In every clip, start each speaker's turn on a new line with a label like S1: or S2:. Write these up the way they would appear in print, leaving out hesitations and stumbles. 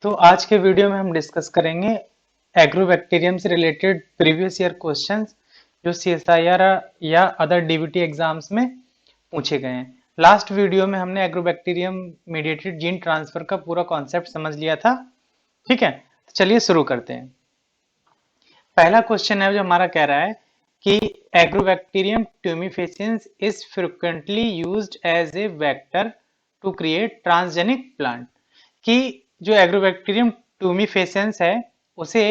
S1: तो आज के वीडियो में हम डिस्कस करेंगे एग्रोबैक्टीरियम से रिलेटेड प्रीवियस ईयर क्वेश्चंस जो सीएसआईआर या अदर डीबीटी एग्जाम्स में पूछे गए हैं। लास्ट वीडियो में हमने एग्रोबैक्टीरियम मीडिएटेड जीन ट्रांसफर का पूरा कॉन्सेप्ट समझ लिया था। ठीक है, तो चलिए शुरू करते हैं। पहला क्वेश्चन है जो हमारा कह रहा है कि agrobacterium tumefaciens is frequently used as a vector to create transgenic plant. कि जो एग्रोबैक्टीरियम ट्यूमिफेसिएंस है उसे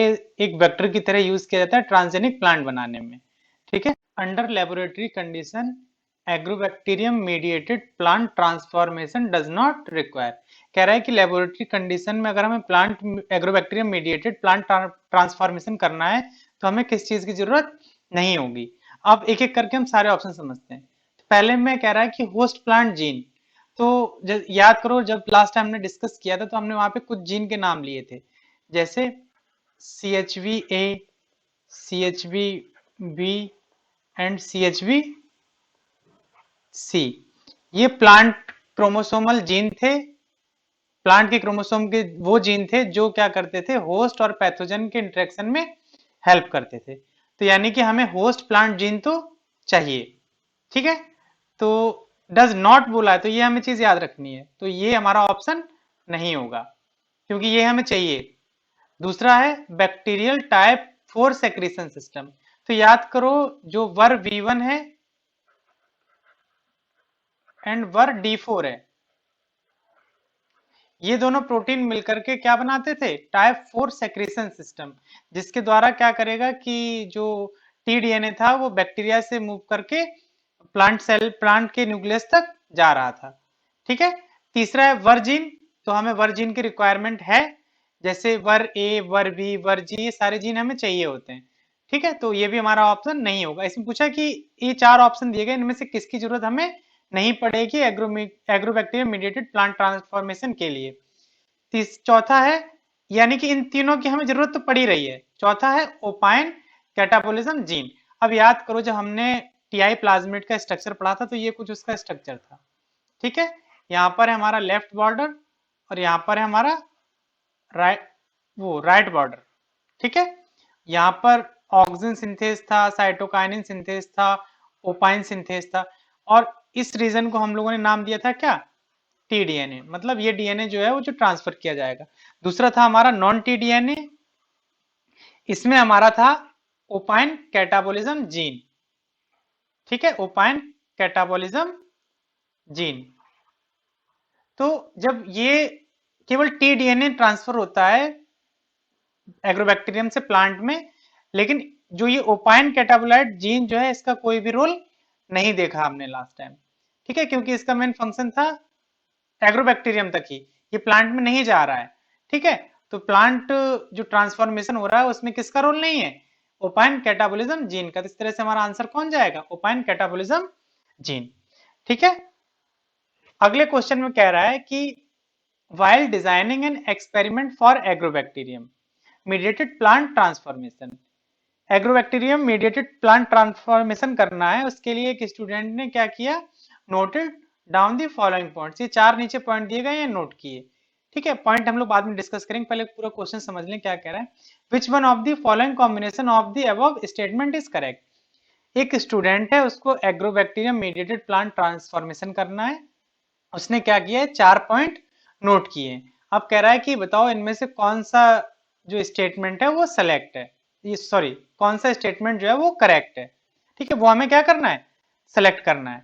S1: एक वेक्टर की तरह यूज किया जाता है ट्रांसजेनिक प्लांट बनाने में। ठीक है, under laboratory condition agrobacterium mediated plant transformation does not require. कह रहा है कि लेबोरेटरी कंडीशन में अगर हमें plant agrobacterium mediated plant transformation करना है तो हमें किस चीज की जरूरत नहीं होगी। अब एक एक करके हम सारे ऑप्शन समझते हैं। तो पहले में कह रहा है कि होस्ट प्लांट जीन। तो याद करो जब लास्ट टाइम हमने डिस्कस किया था तो हमने वहां पे कुछ जीन के नाम लिए थे, जैसे CHV-A, CHV-B एंड CHV-C। ये प्लांट क्रोमोसोमल जीन थे। प्लांट के क्रोमोसोम के वो जीन थे जो क्या करते थे, होस्ट और पैथोजन के इंटरेक्शन में हेल्प करते थे। तो यानी कि हमें होस्ट प्लांट जीन तो चाहिए। ठीक है, तो डज नॉट बोला है तो ये हमें चीज याद रखनी है, तो ये हमारा ऑप्शन नहीं होगा क्योंकि ये हमें चाहिए। दूसरा है बैक्टीरियल टाइप 4 सेक्रेशन सिस्टम। तो याद करो जो वर V1 है एंड वर D4 है, ये दोनों प्रोटीन मिलकर के क्या बनाते थे, टाइप 4 सेक्रेशन सिस्टम, जिसके द्वारा क्या करेगा कि जो TDNA था वो बैक्टीरिया से मूव करके प्लांट के न्यूक्लियस तक जा रहा था। ठीक है, तीसरा है वर्जीन। तो हमें वर्जीन की रिक्वायरमेंट है, जैसे वर ए, वर बी, वर जी, ये सारे जीन हमें चाहिए होते हैं। ठीक है, तो ये भी हमारा ऑप्शन नहीं होगा। इसमें पूछा कि ये 4 ऑप्शन दिए गए, इनमें से किसकी जरूरत हमें नहीं पड़ेगी एग्रोबैक्टीरियम मीडिएटेड प्लांट ट्रांसफॉर्मेशन के लिए। चौथा है, यानी कि इन तीनों की हमें जरूरत तो पड़ ही रही है। चौथा है ओपाइन कैटाबोलिज्म जीन। अब याद करो जब हमने टीआई प्लाज्मिड का स्ट्रक्चर पढ़ा था तो ये कुछ उसका स्ट्रक्चर था। ठीक है, यहाँ पर है हमारा लेफ्ट बॉर्डर और यहाँ पर है हमारा राइट बॉर्डर। ठीक है, यहाँ पर ऑक्सिन सिंथेस था, साइटोकाइनिन सिंथेस था, ओपाइन सिंथेस था, और इस रीजन को हम लोगों ने नाम दिया था क्या, TDNA। मतलब ये डीएनए जो है वो जो ट्रांसफर किया जाएगा। दूसरा था हमारा नॉन TDNA, इसमें हमारा था ओपाइन कैटाबोलिज्म जीन। ठीक है, ओपाइन कैटाबोलिज्म जीन। तो जब ये केवल TDNA ट्रांसफर होता है एग्रोबैक्टीरियम से प्लांट में, लेकिन जो ये ओपाइन कैटाबोलाइट जीन जो है इसका कोई भी रोल नहीं देखा हमने लास्ट टाइम। ठीक है, क्योंकि इसका मेन फंक्शन था एग्रोबैक्टीरियम तक ही, ये प्लांट में नहीं जा रहा है। ठीक है, तो प्लांट जो ट्रांसफॉर्मेशन हो रहा है उसमें किसका रोल नहीं है, ओपाइन कैटाबोलिज्म जीन का। इस तरह से हमारा आंसर कौन जाएगा, ओपाइन कैटाबोलिज्म जीन। ठीक है, अगले क्वेश्चन में कह रहा है कि while designing an experiment for agrobacterium mediated plant transformation, agrobacterium mediated plant transformation करना है, उसके लिए एक स्टूडेंट ने क्या किया, noted down the following points. ये 4 नीचे पॉइंट दिए गए हैं, नोट किए। ठीक है, पॉइंट हम लोग बाद में डिस्कस करेंगे, पहले पूरा क्वेश्चन समझ लें क्या कह रहा है। Which one of the following combination of the above statement is correct. एक स्टूडेंट है, उसको एग्रोबैक्टीरियम मीडिएटेड प्लांट ट्रांसफॉर्मेशन करना है, उसने क्या किया है, 4 पॉइंट नोट किए। अब कह रहा है कि बताओ इनमें से कौन सा जो स्टेटमेंट है वो सेलेक्ट है, ये सॉरी कौन सा स्टेटमेंट जो है वो करेक्ट है। ठीक है, वो हमें क्या करना है, सेलेक्ट करना है।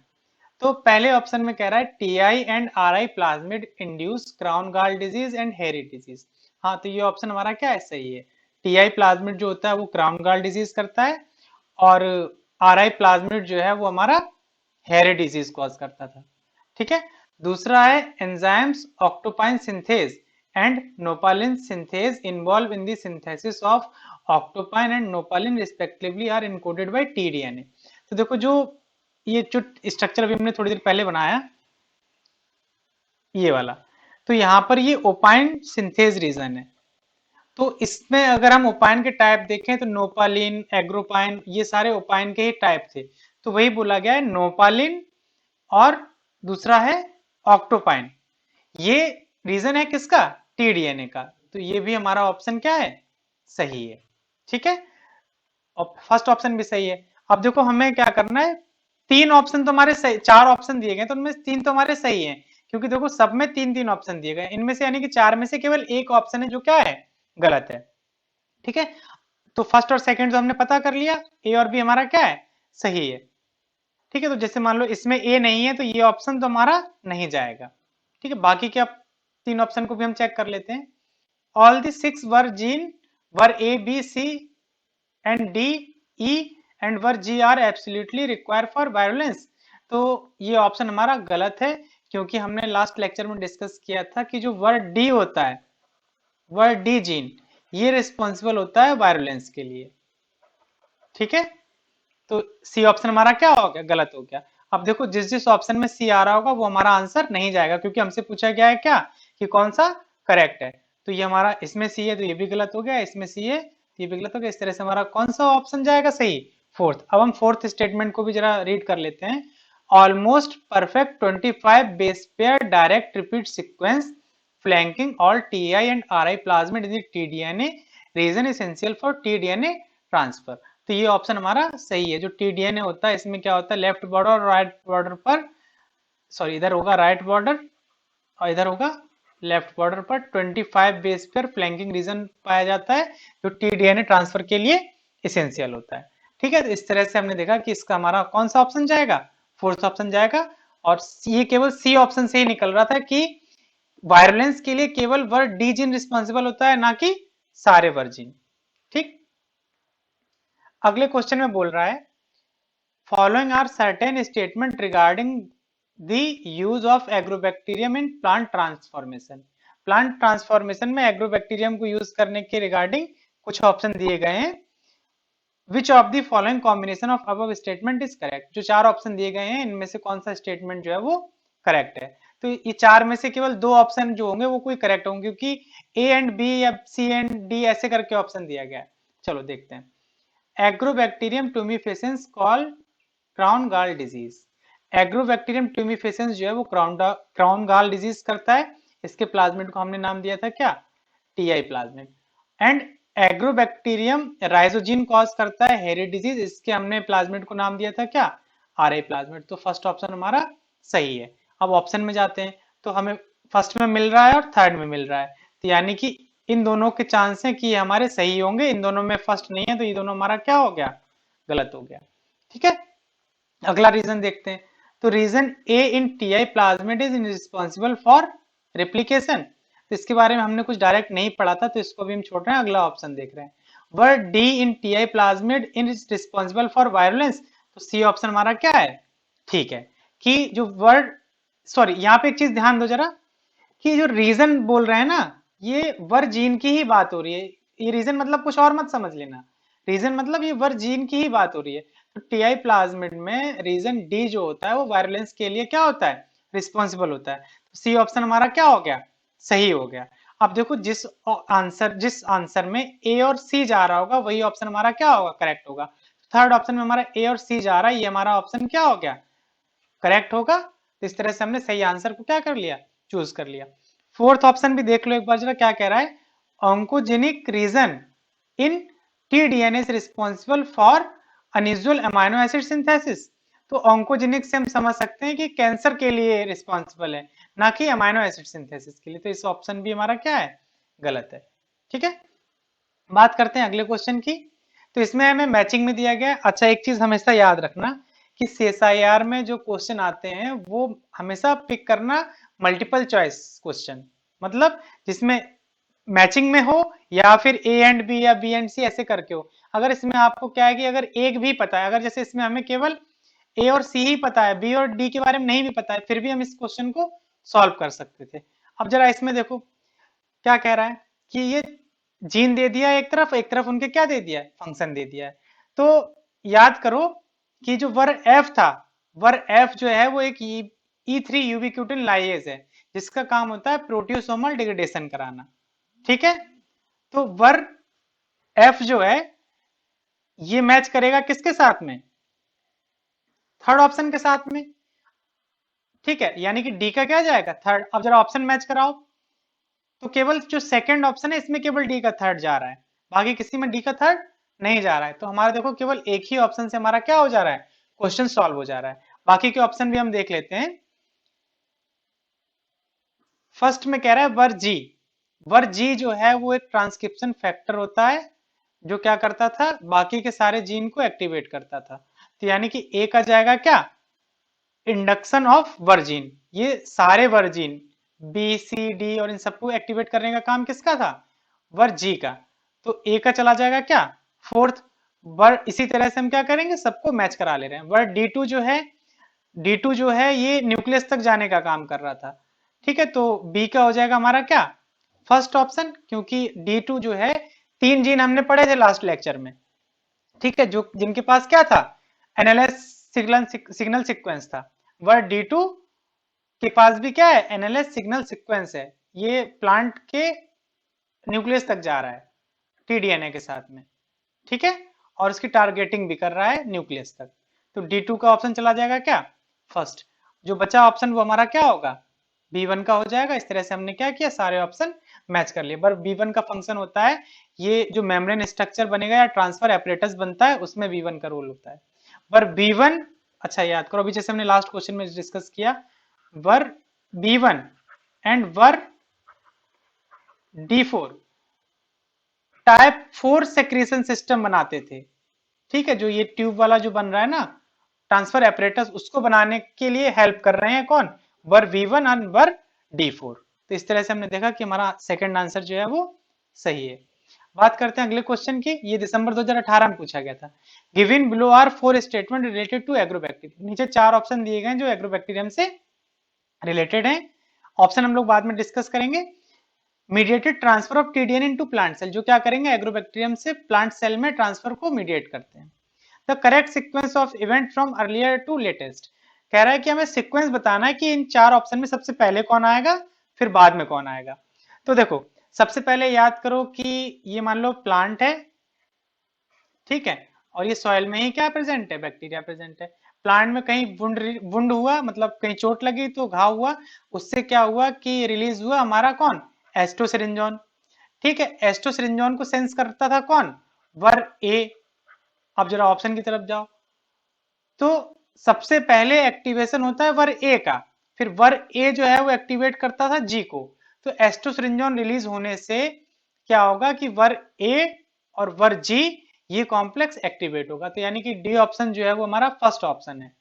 S1: तो पहले ऑप्शन में कह रहा है TI and RI plasmid induce crown गाल डिजीज एंड हेरी डिजीज। हाँ, तो ये ऑप्शन हमारा क्या है, सही है। TI प्लाज्मिड जो होता है वो क्राउन गाल डिजीज करता है और RI प्लाज्मिड जो है वो हमारा हेरी डिजीज कॉज करता था। ठीक है, दूसरा है enzymes octopine synthase and nopaline synthase involve in the synthesis of octopine and nopaline respectively are encoded by TDNA। तो देखो जो ये जो स्ट्रक्चर अभी हमने थोड़ी देर पहले बनाया ये वाला, तो यहाँ पर ये ओपाइन सिंथेज रीजन है। तो इसमें अगर हम ओपाइन के टाइप देखें तो नोपालिन, एग्रोपाइन, ये सारे ओपाइन के ही टाइप थे। तो वही बोला गया है नोपालिन और दूसरा है ऑक्टोपाइन। ये रीजन है किसका, TDNA का। तो ये भी हमारा ऑप्शन क्या है, सही है। ठीक है, और फर्स्ट ऑप्शन भी सही है। अब देखो हमें क्या करना है, तीन ऑप्शन तो हमारे सही, चार ऑप्शन दिए गए तो उनमें से तीन तो हमारे सही हैं, क्योंकि देखो सब में तीन तीन ऑप्शन दिए गए इनमें से, यानी कि चार में से केवल एक ऑप्शन है जो क्या है, गलत है। ठीक है, तो फर्स्ट और सेकंड तो हमने पता कर लिया, ए और बी हमारा क्या है, सही है। ठीक है, तो जैसे मान लो इसमें ए नहीं है तो ये ऑप्शन तो हमारा नहीं जाएगा। ठीक है, बाकी के अब तीन ऑप्शन को भी हम चेक कर लेते हैं। All the six were gene were A B C and D E and were G are absolutely require for violence. तो ये ऑप्शन हमारा गलत है, क्योंकि हमने लास्ट लेक्चर में डिस्कस किया था कि जो वर्ड डी होता है, वर्ड डी जीन, ये रिस्पॉन्सिबल होता है वायलेंस के लिए। ठीक है, तो सी ऑप्शन हमारा क्या हो गया, गलत हो गया। अब देखो जिस जिस ऑप्शन में सी आ रहा होगा वो हमारा आंसर नहीं जाएगा, क्योंकि हमसे पूछा गया है क्या, कि कौन सा करेक्ट है। तो ये हमारा, इसमें सी है तो ये भी गलत हो गया, इसमें सी है तो ये भी गलत हो गया। इस तरह से हमारा कौन सा ऑप्शन जाएगा, सही, फोर्थ। अब हम फोर्थ स्टेटमेंट को भी जरा रीड कर लेते हैं। Almost perfect 25 base pair direct repeat sequence flanking all T I and R I plasmid in TDNA region essential for TDNA transfer. तो ये ऑप्शन हमारा सही है। जो टीडीएनए होता है इसमें क्या होता है, लेफ्ट बॉर्डर और राइट बॉर्डर पर, सॉरी इधर होगा राइट बॉर्डर और इधर होगा लेफ्ट बॉर्डर पर 25 बेस पर फ्लैंकिंग रीजन पाया जाता है, जो टीडीएनए ट्रांसफर के लिए इसेंशियल होता है। ठीक है, तो इस तरह से हमने देखा कि इसका हमारा कौन सा ऑप्शन जाएगा, फोर्थ ऑप्शन जाएगा। और ये केवल सी ऑप्शन से ही निकल रहा था कि वायलेंस के लिए केवल वर्ड डी जीन रिस्पॉन्सिबल होता है, ना कि सारे वर्जिन। ठीक, अगले क्वेश्चन में बोल रहा है, following are certain statement regarding the use of agrobacterium in plant transformation. Plant transformation में एग्रोबैक्टीरियम को यूज करने के रिगार्डिंग कुछ ऑप्शन दिए गए हैं। Which of the following combination of above statement is correct. जो चार ऑप्शन दिए गए हैं इनमें से कौन सा स्टेटमेंट जो है वो करेक्ट है। तो ये चार में से केवल दो ऑप्शन जो होंगे वो कोई करेक्ट होंगे, क्योंकि ए एंड बी या सी एंड डी ऐसे करके ऑप्शन दिया गया है। चलो देखते हैं। एग्रोबैक्टीरियम ट्यूमिफेसेंस कॉल क्राउन गाल डिजीज। एग्रोबैक्टीरियम ट्यूमिफेसेंस जो है वो क्राउन गाल डिजीज करता है। इसके प्लाज्मिड को हमने नाम दिया था क्या, Ti plasmid. And agrobacterium rhizogenes cause करता है हेरी डिजीज। इसके हमने प्लाज्मिड को नाम दिया था क्या, आरआई प्लाज्मिड। तो फर्स्ट ऑप्शन हमारा सही है। अब ऑप्शन में जाते हैं तो हमें फर्स्ट में मिल रहा है और थर्ड में मिल रहा है, तो यानी कि इन दोनों के चांस है कि ये हमारे सही होंगे। इन दोनों में फर्स्ट नहीं है तो ये दोनों हमारा क्या हो गया, गलत हो गया। ठीक है, अगला रीजन देखते हैं। तो region A in Ti plasmid is responsible for replication. तो इसके बारे में हमने कुछ डायरेक्ट नहीं पढ़ा था तो इसको भी हम छोड़ रहे हैं, अगला ऑप्शन देख रहे हैं। Word D in Ti plasmid in responsible for violence. तो सी ऑप्शन हमारा क्या है, ठीक है। कि जो वर्ड, सॉरी यहाँ पे एक चीज ध्यान दो जरा, कि जो रीजन बोल रहे हैं ना, ये वर जीन की ही बात हो रही है। ये रीजन मतलब कुछ और मत समझ लेना, रीजन मतलब ये वर जीन की ही बात हो रही है। तो टीआई प्लाज्मिड में रीजन डी जो होता है वो वायलेंस के लिए क्या होता है, रिस्पॉन्सिबल होता है। तो सी ऑप्शन हमारा क्या हो गया, सही हो गया। अब देखो जिस आंसर में ए और सी जा रहा होगा वही ऑप्शन हमारा क्या होगा, करेक्ट होगा। थर्ड ऑप्शन में हमारा ए और सी जा रहा है, ये हमारा ऑप्शन क्या हो गया, करेक्ट होगा। तो इस तरह से हमने सही आंसर को क्या कर लिया, चूज कर लिया। फोर्थ ऑप्शन भी देख लो एक बार जरा, क्या कह रहा है, oncogenic region in TDNA is responsible for unusual amino acid synthesis. तो ऑन्कोजेनिक से हम समझ सकते हैं कि कैंसर के लिए रिस्पॉन्सिबल है, ना कि अमाइनो एसिड सिंथेसिस के लिए। तो इस ऑप्शन भी हमारा क्या है, गलत है। ठीक है, बात करते हैं अगले क्वेश्चन की। तो इसमें हमें मैचिंग में दिया गया। अच्छा, एक चीज हमेशा याद रखना कि सीएसआईआर में जो क्वेश्चन आते हैं वो हमेशा पिक करना मल्टीपल चॉइस क्वेश्चन, मतलब जिसमें मैचिंग में हो या फिर ए एंड बी या बी एंड सी ऐसे करके हो। अगर इसमें आपको क्या है कि अगर एक भी पता है, अगर जैसे इसमें हमें केवल ए और सी ही पता है, बी और डी के बारे में नहीं भी पता है, फिर भी हम इस क्वेश्चन को सॉल्व कर सकते थे। अब जरा इसमें देखो क्या कह रहा है, कि ये जीन दे दिया एक तरफ उनके क्या दे दिया है, फंक्शन दे दिया है। तो याद करो कि जो वर एफ था, वर एफ जो है वो एक E3 यूबिक्यूटिन लाइएज है, जिसका काम होता है प्रोटियोसोमल डिग्रेडेशन कराना। ठीक है, तो वर एफ जो है ये मैच करेगा किसके साथ में, थर्ड ऑप्शन के साथ में। ठीक है, यानी कि डी का क्या जाएगा, थर्ड। अब जरा ऑप्शन मैच कराओ, तो केवल जो सेकंड ऑप्शन है इसमें केवल डी का थर्ड जा रहा है, बाकी किसी में डी का थर्ड नहीं जा रहा है। तो हमारा देखो केवल एक ही ऑप्शन से हमारा क्या हो जा रहा है, क्वेश्चन सॉल्व हो जा रहा है। बाकी के ऑप्शन भी हम देख लेते हैं। फर्स्ट में कह रहा है वर जी। वर जी जो है वो एक ट्रांसक्रिप्शन फैक्टर होता है जो क्या करता था, बाकी के सारे जीन को एक्टिवेट करता था। तो यानी कि ए का जाएगा क्या, इंडक्शन ऑफ वर्जिन। ये सारे वर्जिन बी सी डी और इन सबको एक्टिवेट करने का काम किसका था, वर जी का। तो ए का चला जाएगा क्या, फोर्थ। वर इसी तरह से हम क्या करेंगे, सबको मैच करा ले रहे हैं। वर डी टू जो है, डी टू जो है ये न्यूक्लियस तक जाने का काम कर रहा था। ठीक है, तो बी का हो जाएगा हमारा क्या, फर्स्ट ऑप्शन, क्योंकि डी टू जो है तीन जीन हमने पढ़े थे लास्ट लेक्चर में। ठीक है, जो जिनके पास क्या था, एनएलएस सिग्नल सीक्वेंस था। वर डी टू के पास भी क्या है, एनएलएस सिग्नल सीक्वेंस है। ये प्लांट के न्यूक्लियस तक जा रहा है टीडीएनए के साथ में। ठीक है, और इसकी टारगेटिंग भी कर रहा है न्यूक्लियस तक। तो डी टू का ऑप्शन चला जाएगा क्या, फर्स्ट। जो बचा ऑप्शन वो हमारा क्या होगा, B1 का हो जाएगा। इस तरह से हमने क्या किया, सारे ऑप्शन मैच कर लिए। पर B1 का फंक्शन होता है, ये जो मेम्ब्रेन स्ट्रक्चर बनेगा या ट्रांसफर एपरेटस बनता है उसमें B1 का रोल होता है। पर B1, अच्छा याद करो अभी जैसे हमने लास्ट क्वेश्चन में डिस्कस किया, वर B1 and were D4 type 4 secretion system बनाते थे। ठीक है, जो ये ट्यूब वाला जो बन रहा है ना ट्रांसफर एपरेटस, उसको बनाने के लिए हेल्प कर रहे हैं कौन, वर V1 और वर D4। तो इस तरह से हमने देखा कि हमारा सेकंड आंसर जो है वो सही है। बात करते हैं अगले क्वेश्चन की। ये दिसंबर 2018 में पूछा गया था। Given below are 4 statement related to agrobacterium. नीचे 4 ऑप्शन दिए गए जो एग्रोबैक्टीरियम से रिलेटेड हैं। ऑप्शन हम लोग बाद में डिस्कस करेंगे। Mediated transfer of TDNA into plant cell, जो क्या करेंगे, एग्रोबैक्टीरियम से प्लांट सेल में ट्रांसफर को मीडिएट करते हैं। The correct sequence of event from earlier to latest. कह रहा है कि हमें सीक्वेंस बताना है कि इन 4 ऑप्शन में सबसे पहले कौन आएगा फिर बाद में कौन आएगा। तो देखो सबसे पहले याद करो कि ये मान लो प्लांट है, ठीक है, और ये सॉइल में ही क्या प्रेजेंट है, बैक्टीरिया प्रेजेंट है। प्लांट में कहीं वुंड हुआ, मतलब कहीं चोट लगी तो घाव हुआ, उससे क्या हुआ कि रिलीज हुआ हमारा कौन, एस्टोसिरिंजोन। ठीक है, एस्टोसिरिंजोन को सेंस करता था कौन, वर ए। अब जरा ऑप्शन की तरफ जाओ, तो सबसे पहले एक्टिवेशन होता है वर ए का, फिर वर ए जो है वो एक्टिवेट करता था जी को। तो एस्टोसिरिंजोन रिलीज होने से क्या होगा कि वर ए और वर जी ये कॉम्प्लेक्स एक्टिवेट होगा। तो यानी कि डी ऑप्शन जो है वो हमारा फर्स्ट ऑप्शन है।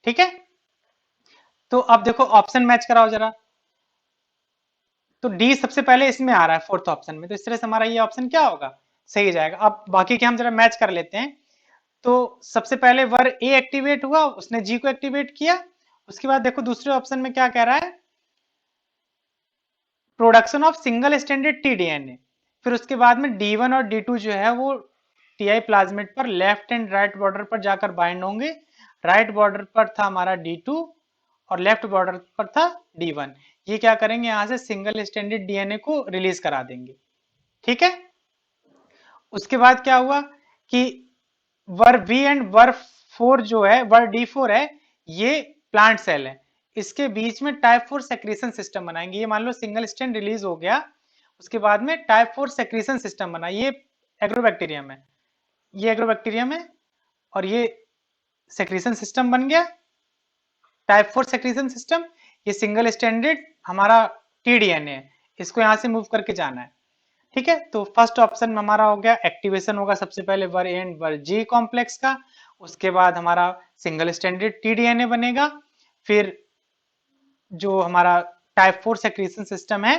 S1: ठीक है, तो अब देखो ऑप्शन मैच कराओ जरा। तो डी सबसे पहले इसमें आ रहा है फोर्थ ऑप्शन में, तो इस तरह से हमारा ये ऑप्शन क्या होगा, सही जाएगा। अब बाकी के हम जरा मैच कर लेते हैं। तो सबसे पहले वर ए एक्टिवेट हुआ, उसने जी को एक्टिवेट किया। उसके बाद देखो दूसरे ऑप्शन में क्या कह रहा है, production of single standard T-DNA. फिर उसके बाद में D1 और D2 जो है वो टीआई प्लाज्मिड पर लेफ्ट एंड राइट बॉर्डर पर जाकर बाइंड होंगे। राइट बॉर्डर पर था हमारा D2 और लेफ्ट बॉर्डर पर था D1। ये क्या करेंगे, यहां से सिंगल स्टैंडर्ड डीएनए को रिलीज करा देंगे। ठीक है, उसके बाद क्या हुआ कि वर बी एंड वर 4 जो है, वर D4 है, ये प्लांट सेल है, इसके बीच में टाइप 4 सेक्रेशन सिस्टम बनाएंगे। ये मान लो सिंगल स्टैंड रिलीज हो गया, उसके बाद में टाइप 4 सेक्रेशन सिस्टम बना। ये एग्रोबैक्टीरियम है, ये एग्रोबैक्टीरियम है, और ये सेक्रेशन सिस्टम बन गया टाइप 4 सेक्रेशन सिस्टम। ये सिंगल स्टैंडर्ड हमारा टीडीएनए है, इसको यहां से मूव करके जाना है। ठीक है, तो फर्स्ट ऑप्शन में हमारा हो गया, एक्टिवेशन होगा सबसे पहले वर A and were ji complex का, उसके बाद हमारा सिंगल स्टैंडर्ड टीडीएनए बनेगा, फिर जो हमारा टाइप 4 सेक्रेशन सिस्टम है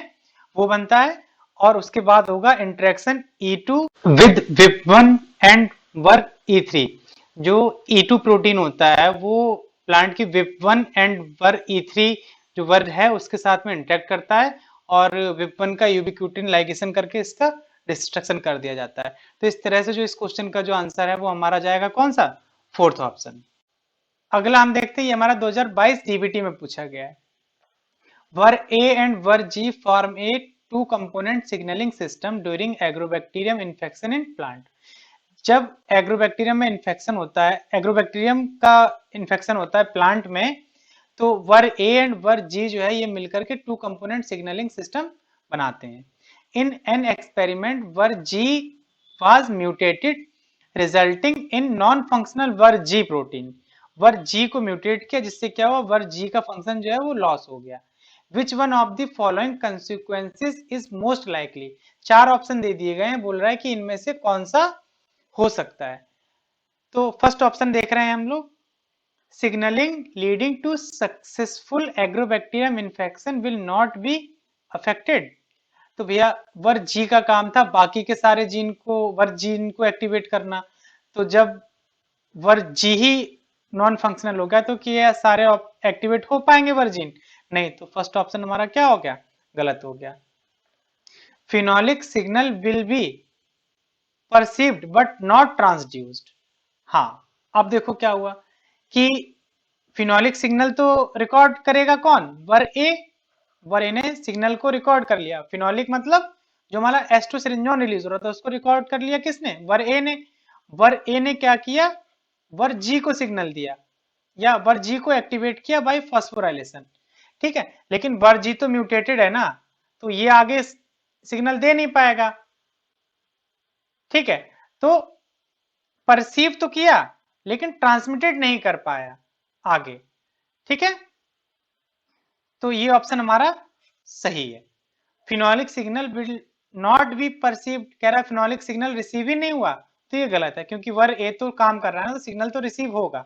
S1: वो बनता है, और उसके बाद होगा इंटरेक्शन E2 विद विप1 एंड वर E3। जो E2 प्रोटीन होता है वो प्लांट की विप1 एंड वर E3 जो वर्ड है उसके साथ में इंटरेक्ट करता है, और विप1 का यूबिक्यूटिन लाइगेशन करके इसका डिस्ट्रक्शन कर दिया जाता है। तो इस तरह से जो इस क्वेश्चन का जो आंसर है वो हमारा जाएगा कौन सा, फोर्थ ऑप्शन। अगला हम देखते हैं, ये हमारा 2022 डीबीटी में पूछा गया है। Vir A and were G form a two component signalling system during agrobacterium infection in plant. जब एग्रोबैक्टीरियम में इन्फेक्शन होता है, एग्रोबैक्टीरियम का इन्फेक्शन होता है प्लांट में, तो वर ए एंड वर जी जो है ये मिलकर के टू कंपोनेंट सिग्नलिंग सिस्टम बनाते हैं। In an experiment vir G was mutated resulting in non functional vir G protein. Vir G को म्यूटेट किया जिससे क्या हुआ, वर जी का फंक्शन जो है वो लॉस हो गया। Which one of the following consequences is most likely. चार ऑप्शन दे दिए गए हैं, बोल रहा है कि इनमें से कौन सा हो सकता है। तो फर्स्ट ऑप्शन देख रहे हैं हम लोग, signaling leading to successful agrobacterium infection will not be affected. तो भैया वर्ग जी का काम था बाकी के सारे जीन को, वर्ग जीन को एक्टिवेट करना। तो जब वर्ग जी ही नॉन फंक्शनल हो गया तो क्या सारे एक्टिवेट हो पाएंगे वर्जीन? नहीं। तो फर्स्ट ऑप्शन हमारा क्या हो गया, गलत हो गया। Phenolic signal will be perceived but not transduced. हाँ, अब देखो क्या हुआ कि फिनोलिक सिग्नल तो रिकॉर्ड करेगा कौन, वर ए। वर ए ने सिग्नल को रिकॉर्ड कर लिया। फिनोलिक मतलब जो हमारा एस्ट्रोसिरिंजोन रिलीज हो रहा था उसको रिकॉर्ड कर लिया किसने, वर ए ने। वर ए ने क्या किया, वर जी को सिग्नल दिया या वर जी को एक्टिवेट किया बाय फॉस्फोराइलेशन। ठीक है, लेकिन वर जी तो म्यूटेटेड है ना, तो ये आगे सिग्नल दे नहीं पाएगा। ठीक है, तो परसीव तो किया लेकिन ट्रांसमिटेड नहीं कर पाया आगे। ठीक है, तो ये ऑप्शन हमारा सही है। Phenolic signal will not be perceived, कह रहा है फिनोलिक सिग्नल रिसीव ही नहीं हुआ, तो ये गलत है क्योंकि वर ए तो काम कर रहा है ना, तो सिग्नल तो रिसीव होगा।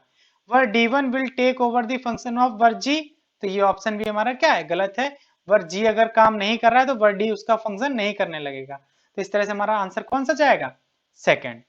S1: Vir D one will take over the function of vir G, तो ये ऑप्शन भी हमारा क्या है, गलत है। वर जी अगर काम नहीं कर रहा है तो वर डी उसका फंक्शन नहीं करने लगेगा। तो इस तरह से हमारा आंसर कौन सा जाएगा, सेकेंड।